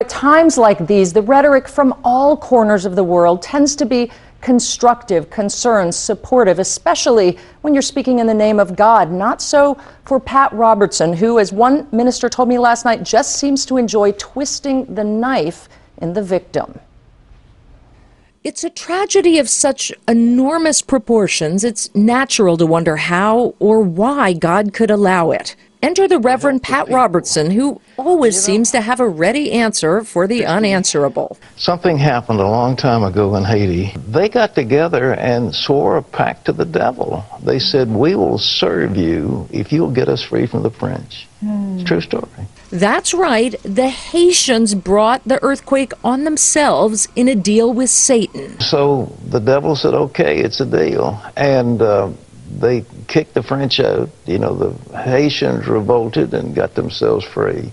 At times like these, the rhetoric from all corners of the world tends to be constructive, concerned, supportive, especially when you're speaking in the name of God. Not so for Pat Robertson, who, as one minister told me last night, just seems to enjoy twisting the knife in the victim. It's a tragedy of such enormous proportions, it's natural to wonder how or why God could allow it. Enter the Reverend Pat Robertson, who always seems to have a ready answer for the unanswerable. Something happened a long time ago in Haiti. They got together and swore a pact to the devil. They said, "We will serve you if you'll get us free from the French." It's a true story. That's right. The Haitians brought the earthquake on themselves in a deal with Satan. So the devil said, "Okay, it's a deal." And they kicked the French out. You know, the Haitians revolted and got themselves free.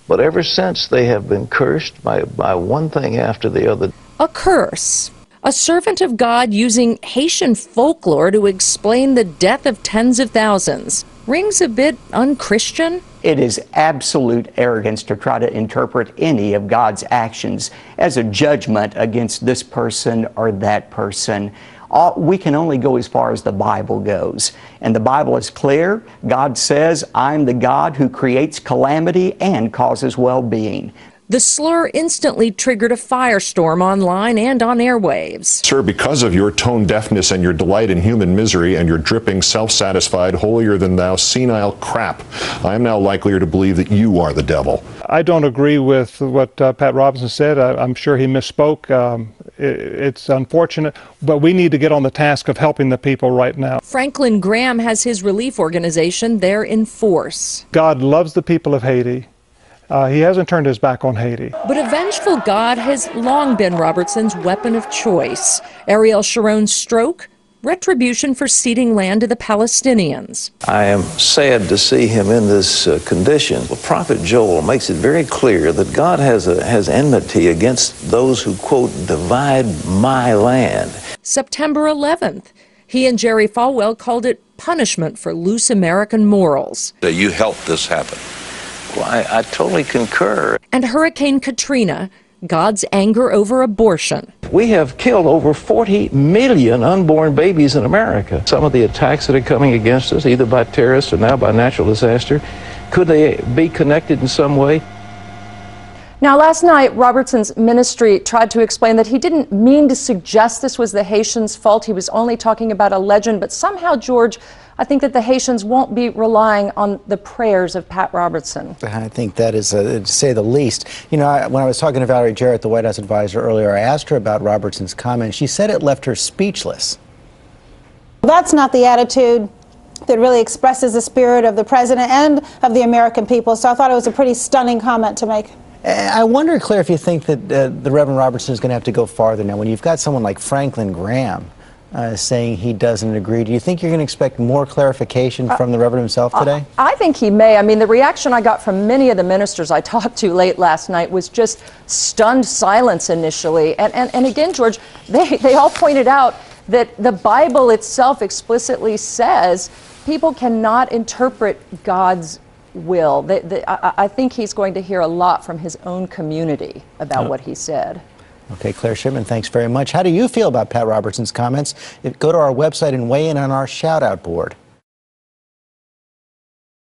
But ever since, they have been cursed by one thing after the other. A curse. A servant of God using Haitian folklore to explain the death of tens of thousands. Rings a bit unchristian? It is absolute arrogance to try to interpret any of God's actions as a judgment against this person or that person. We can only go as far as the Bible goes. And the Bible is clear. God says, "I'm the God who creates calamity and causes well-being." The slur instantly triggered a firestorm online and on airwaves. Sir, because of your tone deafness and your delight in human misery and your dripping, self-satisfied, holier-than-thou, senile crap, I am now likelier to believe that you are the devil. I don't agree with what Pat Robertson said. I'm sure he misspoke. It's unfortunate, but we need to get on the task of helping the people right now. Franklin Graham has his relief organization there in force. God loves the people of Haiti. He hasn't turned his back on Haiti. But a vengeful God has long been Robertson's weapon of choice. Ariel Sharon's stroke, retribution for ceding land to the Palestinians. I am sad to see him in this condition. The prophet Joel makes it very clear that God has enmity against those who, quote, divide my land. September 11th, he and Jerry Falwell called it punishment for loose American morals. You helped this happen. Well, I totally concur. And Hurricane Katrina, God's anger over abortion. We have killed over 40 million unborn babies in America. Some of the attacks that are coming against us, either by terrorists or now by natural disaster, could they be connected in some way? Now, last night, Robertson's ministry tried to explain that he didn't mean to suggest this was the Haitians' fault. He was only talking about a legend. But somehow, George, I think that the Haitians won't be relying on the prayers of Pat Robertson. I think that is, to say the least. You know, when I was talking to Valerie Jarrett, the White House advisor, earlier, I asked her about Robertson's comment. She said it left her speechless. That's not the attitude that really expresses the spirit of the president and of the American people. So I thought it was a pretty stunning comment to make. I wonder, Claire, if you think that the Reverend Robertson is going to have to go farther now. When you've got someone like Franklin Graham saying he doesn't agree, do you think you're going to expect more clarification from the Reverend himself today? I think he may. I mean, the reaction I got from many of the ministers I talked to late last night was just stunned silence initially. And again, George, they all pointed out that the Bible itself explicitly says people cannot interpret God's will. I think he's going to hear a lot from his own community about what he said. Okay, Claire Shipman, thanks very much. How do you feel about Pat Robertson's comments? Go to our website and weigh in on our shout-out board.